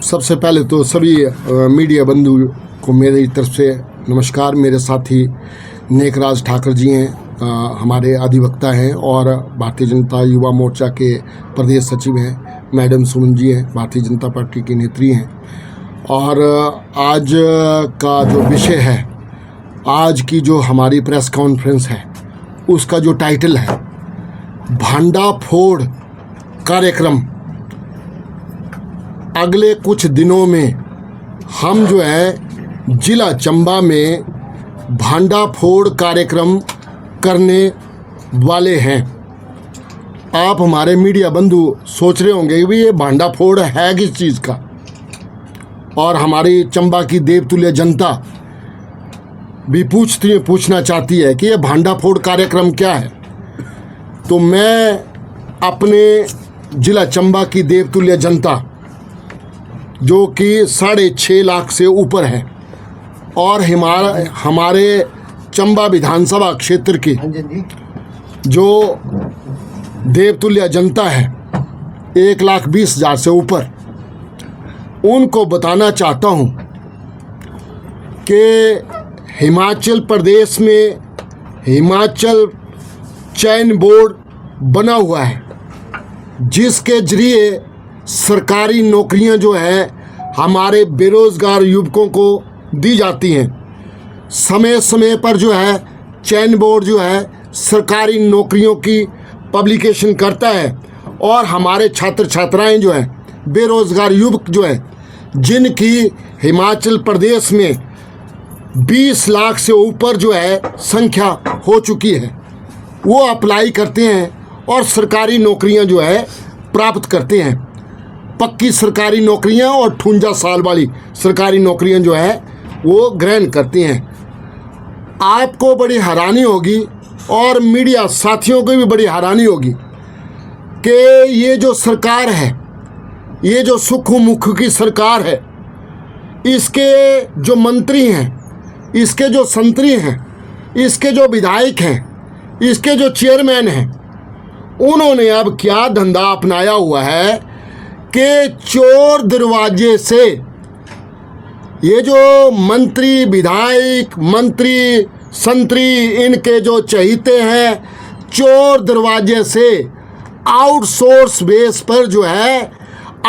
सबसे पहले तो सभी मीडिया बंधु को मेरी तरफ से नमस्कार। मेरे साथी नेकराज ठाकर जी हैं, हमारे अधिवक्ता हैं और भारतीय जनता युवा मोर्चा के प्रदेश सचिव हैं। मैडम सुमन जी हैं, भारतीय जनता पार्टी की नेत्री हैं। और आज का जो विषय है, आज की जो हमारी प्रेस कॉन्फ्रेंस है, उसका जो टाइटल है भांडाफोड़ कार्यक्रम। अगले कुछ दिनों में हम जो है जिला चंबा में भांडाफोड़ कार्यक्रम करने वाले हैं। आप हमारे मीडिया बंधु सोच रहे होंगे कि ये भांडाफोड़ है किस चीज़ का, और हमारी चंबा की देवतुल्य जनता भी पूछना चाहती है कि ये भांडाफोड़ कार्यक्रम क्या है। तो मैं अपने जिला चंबा की देवतुल्य जनता, जो कि 6.5 लाख से ऊपर है, और हमारे चंबा विधानसभा क्षेत्र की जो देवतुल्य जनता है 1,20,000 से ऊपर, उनको बताना चाहता हूँ कि हिमाचल प्रदेश में हिमाचल चयन बोर्ड बना हुआ है, जिसके जरिए सरकारी नौकरियां जो है हमारे बेरोज़गार युवकों को दी जाती हैं। समय समय पर जो है चयन बोर्ड जो है सरकारी नौकरियों की पब्लिकेशन करता है, और हमारे छात्र छात्राएं जो हैं बेरोज़गार युवक जो है, जिनकी हिमाचल प्रदेश में 20 लाख से ऊपर जो है संख्या हो चुकी है, वो अप्लाई करते हैं और सरकारी नौकरियां जो है प्राप्त करते हैं। पक्की सरकारी नौकरियां और 58 साल वाली सरकारी नौकरियां जो है वो ग्रहण करती हैं। आपको बड़ी हैरानी होगी और मीडिया साथियों को भी बड़ी हैरानी होगी कि ये जो सरकार है, ये जो सुखमुख की सरकार है, इसके जो मंत्री हैं, इसके जो संतरी हैं, इसके जो विधायक हैं, इसके जो चेयरमैन हैं, उन्होंने अब क्या धंधा अपनाया हुआ है कि चोर दरवाजे से ये जो मंत्री विधायक मंत्री संतरी इनके जो चहीते हैं, चोर दरवाजे से आउटसोर्स बेस पर जो है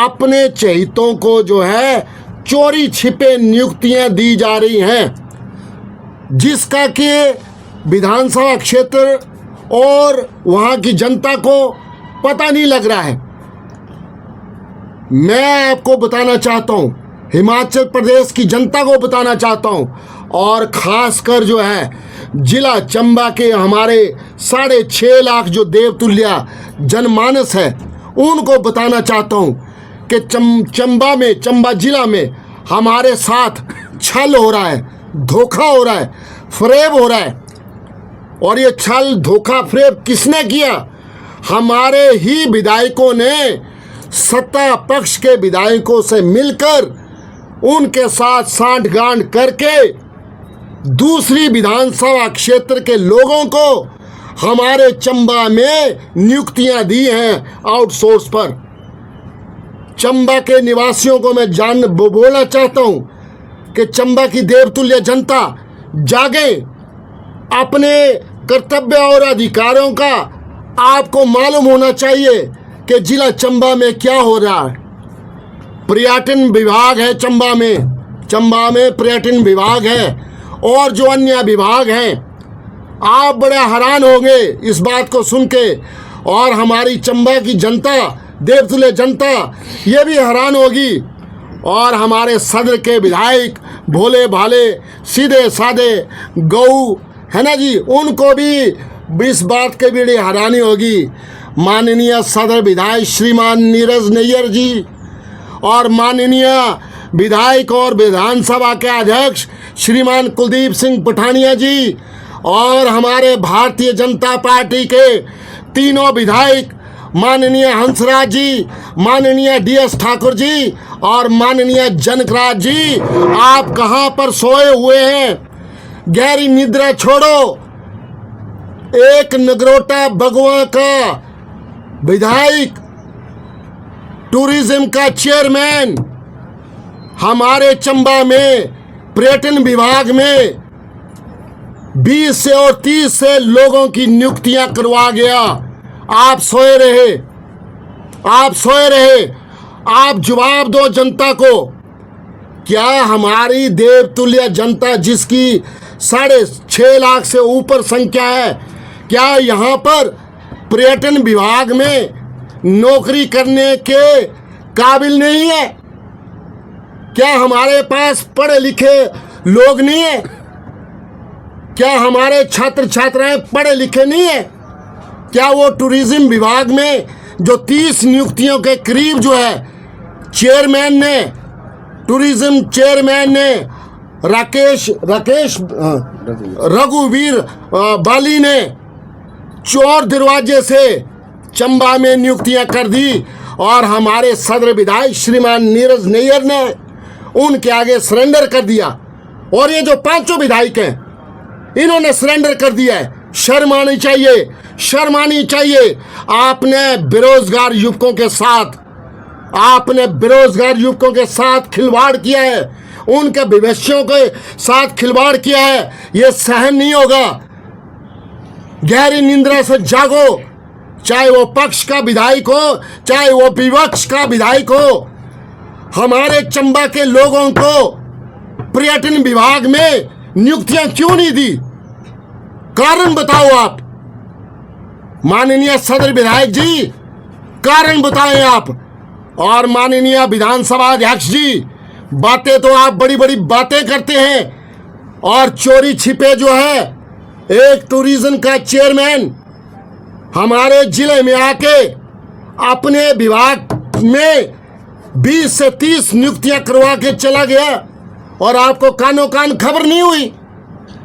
अपने चहीतों को जो है चोरी छिपे नियुक्तियां दी जा रही हैं, जिसका कि विधानसभा क्षेत्र और वहाँ की जनता को पता नहीं लग रहा है। मैं आपको बताना चाहता हूँ, हिमाचल प्रदेश की जनता को बताना चाहता हूँ, और ख़ासकर जो है जिला चंबा के हमारे 6.5 लाख जो देवतुल्य जनमानस है, उनको बताना चाहता हूँ कि चंबा जिला में हमारे साथ छल हो रहा है, धोखा हो रहा है, फरेब हो रहा है। और ये छल धोखा फरेब किसने किया? हमारे ही विधायकों ने सत्ता पक्ष के विधायकों से मिलकर उनके साथ सांठगांठ करके दूसरी विधानसभा क्षेत्र के लोगों को हमारे चंबा में नियुक्तियां दी हैं आउटसोर्स पर। चंबा के निवासियों को मैं बोलना चाहता हूं कि चंबा की देवतुल्य जनता जागे, अपने कर्तव्य और अधिकारों का आपको मालूम होना चाहिए कि जिला चंबा में क्या हो रहा है। पर्यटन विभाग है चंबा में पर्यटन विभाग है, और जो अन्य विभाग हैं। आप बड़े हैरान होंगे इस बात को सुन के, और हमारी चंबा की जनता, देवतुल्य जनता, ये भी हैरान होगी। और हमारे सदर के विधायक भोले भाले सीधे साधे गऊ है ना जी, उनको भी इस बात की बड़ी हैरानी होगी। माननीय सदर विधायक श्रीमान नीरज नैयर जी, और माननीय विधायक और विधानसभा के अध्यक्ष श्रीमान कुलदीप सिंह पठानिया जी, और हमारे भारतीय जनता पार्टी के तीनों विधायक माननीय हंसराज जी, माननीय DS ठाकुर जी और माननीय जनकराज जी, आप कहाँ पर सोए हुए हैं? गहरी निद्रा छोड़ो। एक नगरोटा बगवा का विधायक टूरिज्म का चेयरमैन हमारे चंबा में पर्यटन विभाग में 20 से और 30 से लोगों की नियुक्तियां करवा गया। आप सोए रहे, आप सोए रहे। आप जवाब दो जनता को। क्या हमारी देवतुल्य जनता जिसकी 6.5 लाख से ऊपर संख्या है, क्या यहाँ पर पर्यटन विभाग में नौकरी करने के काबिल नहीं है? क्या हमारे पास पढ़े लिखे लोग नहीं है? क्या हमारे छात्र छात्राएं पढ़े लिखे नहीं है? क्या वो टूरिज्म विभाग में जो 30 नियुक्तियों के करीब जो है चेयरमैन ने, टूरिज्म चेयरमैन ने रघुवीर बाली ने चोर दरवाजे से चंबा में नियुक्तियां कर दी और हमारे सदर विधायक श्रीमान नीरज नैयर ने उनके आगे सरेंडर कर दिया। और ये जो 5 विधायक हैं इन्होंने सरेंडर कर दिया है। शर्म आनी चाहिए, शर्म आनी चाहिए। आपने बेरोजगार युवकों के साथ, आपने बेरोजगार युवकों के साथ खिलवाड़ किया है, उनके भविष्यों के साथ खिलवाड़ किया है। ये सहन नहीं होगा। गहरी निंद्रा से जागो, चाहे वो पक्ष का विधायक हो, चाहे वो विपक्ष का विधायक हो। हमारे चंबा के लोगों को पर्यटन विभाग में नियुक्तियां क्यों नहीं दी? कारण बताओ आप, माननीय सदर विधायक जी, कारण बताएं आप। और माननीय विधानसभा अध्यक्ष जी, बातें तो आप बड़ी बड़ी बातें करते हैं और चोरी छिपे जो है एक टूरिज्म का चेयरमैन हमारे जिले में आके अपने विभाग में 20 से 30 नियुक्तियां करवा के चला गया और आपको कानो कान खबर नहीं हुई?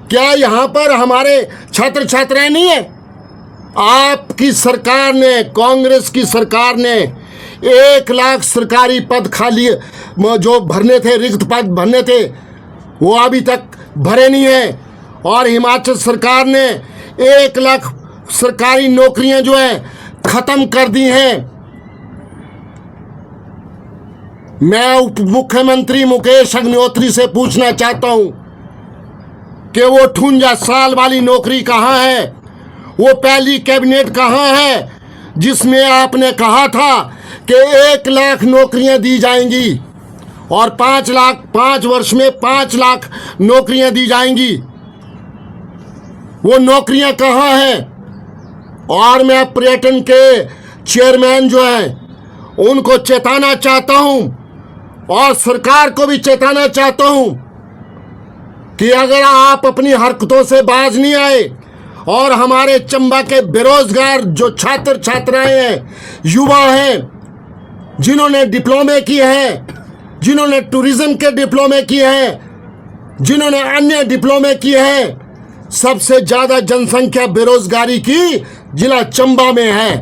क्या यहाँ पर हमारे छात्र छात्राएं नहीं है? आपकी सरकार ने, कांग्रेस की सरकार ने 1 लाख सरकारी पद खाली जो भरने थे, रिक्त पद भरने थे, वो अभी तक भरे नहीं है। और हिमाचल सरकार ने 1 लाख सरकारी नौकरियां जो है खत्म कर दी हैं। मैं उप मुख्यमंत्री मुकेश अग्निहोत्री से पूछना चाहता हूं कि वो 58 साल वाली नौकरी कहां है? वो पहली कैबिनेट कहां है जिसमें आपने कहा था कि 1 लाख नौकरियां दी जाएंगी और 5 वर्ष में 5 लाख नौकरियां दी जाएंगी? वो नौकरियां कहां हैं? और मैं पर्यटन के चेयरमैन जो हैं उनको चेताना चाहता हूं और सरकार को भी चेताना चाहता हूं कि अगर आप अपनी हरकतों से बाज नहीं आए और हमारे चंबा के बेरोजगार जो छात्र छात्राएं हैं, युवा हैं, जिन्होंने डिप्लोमे किए हैं, जिन्होंने टूरिज्म के डिप्लोमे किए हैं, जिन्होंने अन्य डिप्लोमे किए हैं, सबसे ज्यादा जनसंख्या बेरोजगारी की जिला चंबा में है।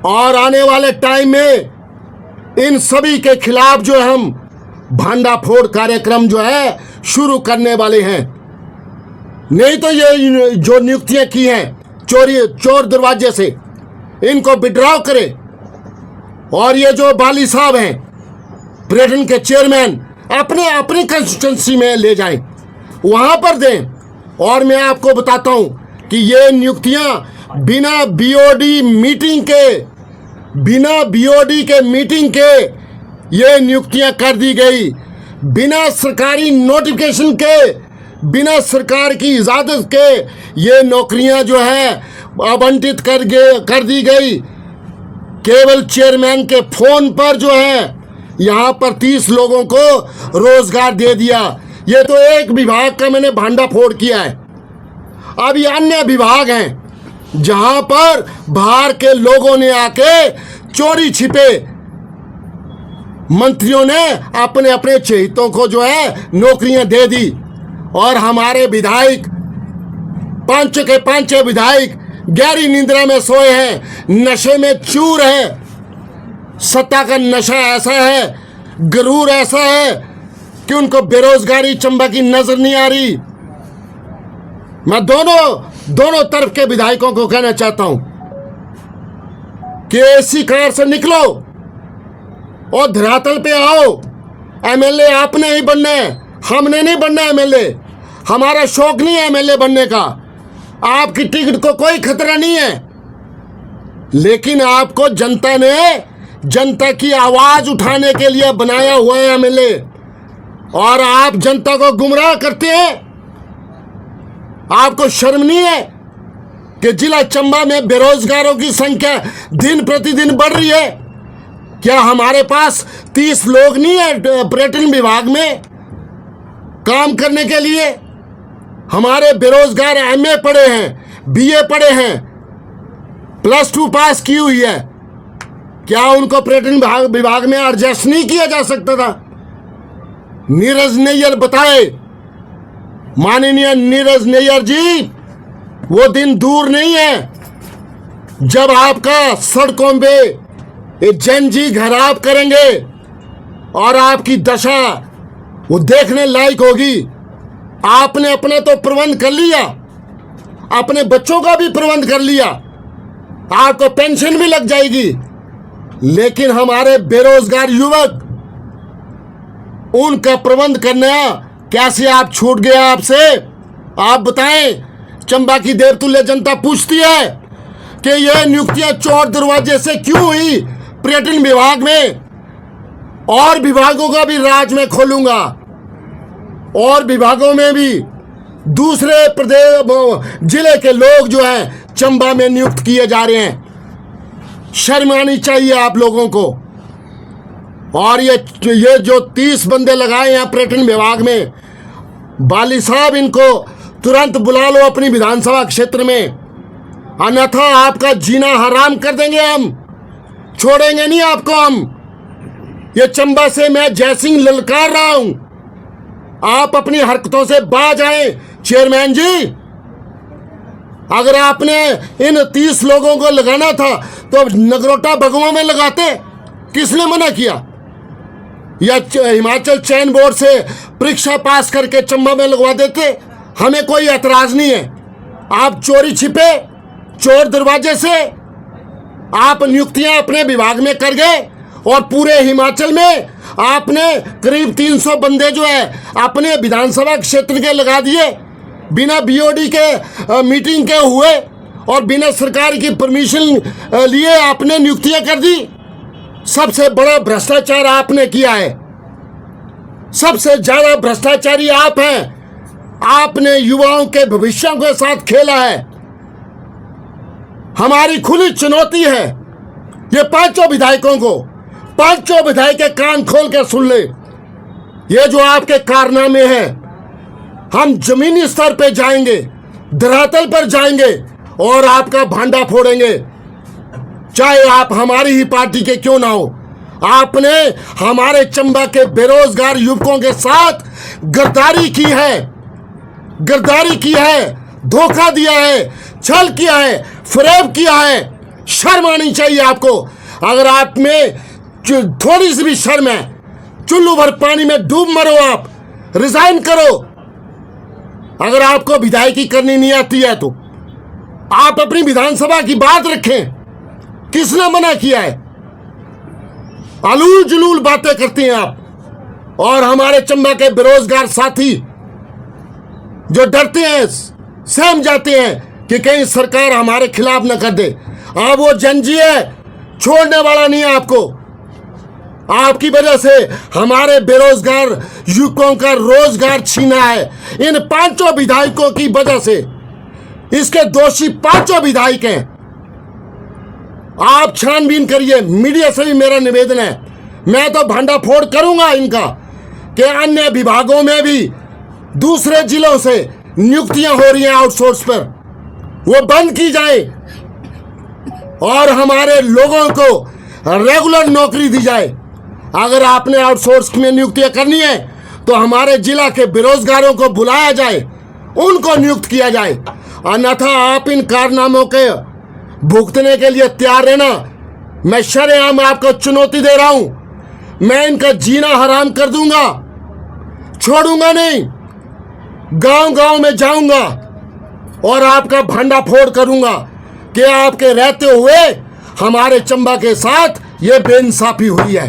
और आने वाले टाइम में इन सभी के खिलाफ जो हम भांडाफोड़ कार्यक्रम जो है शुरू करने वाले हैं। नहीं तो ये जो नियुक्तियां की हैं चोर दरवाजे से, इनको विड्रॉ करें और ये जो बाली साहब हैं पर्यटन के चेयरमैन अपनी कंस्टिट्यूंसी में ले जाएं, वहां पर दें। और मैं आपको बताता हूं कि ये नियुक्तियां बिना बीओडी के मीटिंग के ये नियुक्तियां कर दी गई, बिना सरकारी नोटिफिकेशन के, बिना सरकार की इजाजत के ये नौकरियां जो है आवंटित कर दी गई। केवल चेयरमैन के फोन पर जो है यहाँ पर 30 लोगों को रोजगार दे दिया। ये तो एक विभाग का मैंने भांडाफोड़ किया है। अब ये अन्य विभाग हैं जहां पर बाहर के लोगों ने आके चोरी छिपे मंत्रियों ने अपने अपने चहेतों को जो है नौकरियां दे दी। और हमारे विधायक 5 के 5 विधायक गहरी निंद्रा में सोए हैं, नशे में चूर हैं। सत्ता का नशा ऐसा है, गरूर ऐसा है कि उनको बेरोजगारी चंबा की नजर नहीं आ रही। मैं दोनों तरफ के विधायकों को कहना चाहता हूं कि एसी कार से निकलो और धरातल पे आओ। एमएलए आपने ही बनना है, हमने नहीं बनना एमएलए। हमारा शौक नहीं है एमएलए बनने का। आपकी टिकट को कोई खतरा नहीं है, लेकिन आपको जनता ने जनता की आवाज उठाने के लिए बनाया हुआ है एमएलए, और आप जनता को गुमराह करते हैं। आपको शर्म नहीं है कि जिला चंबा में बेरोजगारों की संख्या दिन प्रतिदिन बढ़ रही है? क्या हमारे पास 30 लोग नहीं है पर्यटन विभाग में काम करने के लिए? हमारे बेरोजगार एमए पढ़े हैं, बीए पढ़े हैं, +2 पास की हुई है। क्या उनको पर्यटन विभाग में एडजस्ट नहीं किया जा सकता था? नीरज नैयर बताए, माननीय नीरज नैयर जी, वो दिन दूर नहीं है जब आपका सड़कों पे ये जनजी घराव करेंगे और आपकी दशा वो देखने लायक होगी। आपने अपना तो प्रबंध कर लिया, अपने बच्चों का भी प्रबंध कर लिया, आपको पेंशन भी लग जाएगी, लेकिन हमारे बेरोजगार युवक, उनका प्रबंध करना कैसे आप छूट गया आपसे? आप बताएं। चंबा की देवतुल्य जनता पूछती है कि यह नियुक्तियां चौर दरवाजे से क्यों हुई पर्यटन विभाग में? और विभागों का भी राज में खोलूंगा, और विभागों में भी दूसरे प्रदेश जिले के लोग जो हैं चंबा में नियुक्त किए जा रहे हैं। शर्म आनी चाहिए आप लोगों को। और ये जो 30 बंदे लगाए हैं पर्यटन विभाग में, बाली साहब, इनको तुरंत बुला लो अपनी विधानसभा क्षेत्र में, अन्यथा आपका जीना हराम कर देंगे हम। छोड़ेंगे नहीं आपको हम। ये चंबा से मैं जयसिंह ललकार रहा हूं, आप अपनी हरकतों से बाज आए। चेयरमैन जी, अगर आपने इन 30 लोगों को लगाना था तो नगरोटा भगवा में लगाते, किसने मना किया? या हिमाचल चयन बोर्ड से परीक्षा पास करके चंबा में लगवा देते, हमें कोई एतराज नहीं है। आप चोरी छिपे, चोर दरवाजे से आप नियुक्तियां अपने विभाग में कर गए, और पूरे हिमाचल में आपने करीब 300 बंदे जो है अपने विधानसभा क्षेत्र के लगा दिए, बिना बीओडी के मीटिंग के हुए और बिना सरकार की परमिशन लिए आपने नियुक्तियां कर दी। सबसे बड़ा भ्रष्टाचार आपने किया है, सबसे ज्यादा भ्रष्टाचारी आप हैं। आपने युवाओं के भविष्य के साथ खेला है। हमारी खुली चुनौती है ये पांचों विधायकों को, पांचों विधायक के कान खोल कर सुन ले। ये जो आपके कारनामे हैं, हम जमीनी स्तर पे जाएंगे, धरातल पर जाएंगे और आपका भांडा फोड़ेंगे, चाहे आप हमारी ही पार्टी के क्यों ना हो। आपने हमारे चंबा के बेरोजगार युवकों के साथ गद्दारी की है, गद्दारी की है, धोखा दिया है, छल किया है, फरेब किया है। शर्म आनी चाहिए आपको। अगर आप में थोड़ी सी भी शर्म है, चुल्लू भर पानी में डूब मरो, आप रिजाइन करो। अगर आपको विधायकी करनी नहीं आती है तो आप अपनी विधानसभा की बात रखें। किसने मना किया है? अलूल जुलूल बातें करते हैं आप। और हमारे चंबा के बेरोजगार साथी जो डरते हैं, सहम जाते हैं कि कहीं सरकार हमारे खिलाफ न कर दे। अब वो जनजी है, छोड़ने वाला नहीं है आपको। आपकी वजह से हमारे बेरोजगार युवकों का रोजगार छीना है, इन पांचों विधायकों की वजह से। इसके दोषी पांचों विधायक हैं। आप छानबीन करिए। मीडिया से भी मेरा निवेदन है, मैं तो भंडाफोड़ करूंगा इनका कि अन्य विभागों में भी दूसरे जिलों से नियुक्तियां हो रही हैं आउटसोर्स पर, वो बंद की जाए और हमारे लोगों को रेगुलर नौकरी दी जाए। अगर आपने आउटसोर्स में नियुक्तियां करनी है तो हमारे जिला के बेरोजगारों को बुलाया जाए, उनको नियुक्त किया जाए। अन्यथा आप इन कारनामों के भुगतने के लिए तैयार रहना। मैं शरेआम आपको चुनौती दे रहा हूं। मैं इनका जीना हराम कर दूंगा, छोड़ूंगा नहीं। गांव गांव में जाऊंगा और आपका भंडाफोड़ करूंगा कि आपके रहते हुए हमारे चंबा के साथ ये बेइंसाफी हुई है।